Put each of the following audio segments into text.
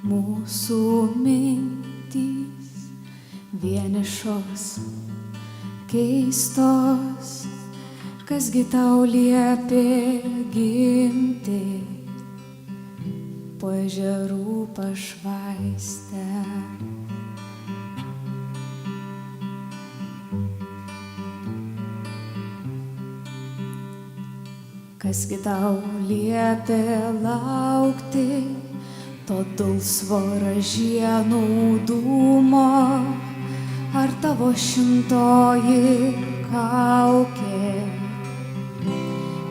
Mūsų mintys vienišos, keistos, kasgi tau liepė gimti po ežerų pašvaistę. Kasgi tau liepė laukti to dulsvo ražienų dūmo, ar tavo 100 kaukė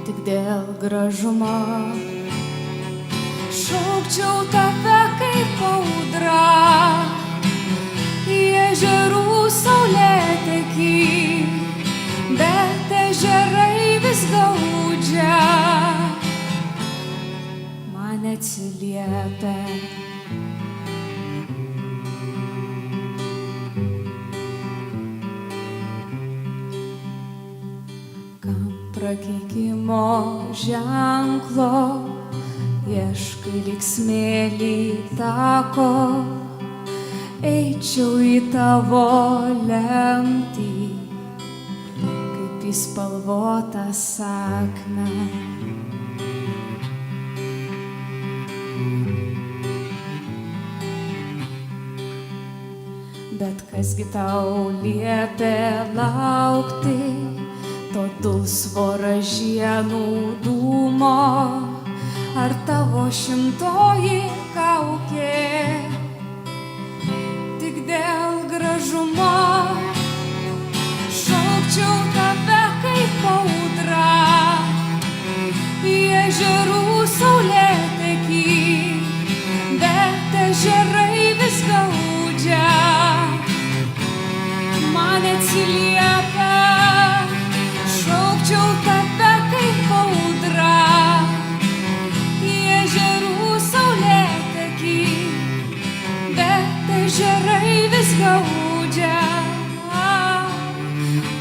tik dėl gražumo. Šaukčiau tave kaip audra į ežerų saulėtekį, bet ežerai vis gaudžia man atsiliepia. Kam prakeikimo ženklo ieškai lyg smėlį tako, eičiau į tavo lemtį kaip į spalvotą sakmę. Bet kasgi tau liepė laukti to dulsvo ražienų dūmo, ar tavo 100 kaukė tik dėl gražumo. Šaukčiau tave kaip audra į ežerų saulėtekį, bet ežerai vis gaudžia man atsiliepia. Šaukčiau tave kaip audra į ežerų saulėtekį, bet ežerai vis gaudžia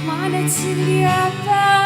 man atsiliepia.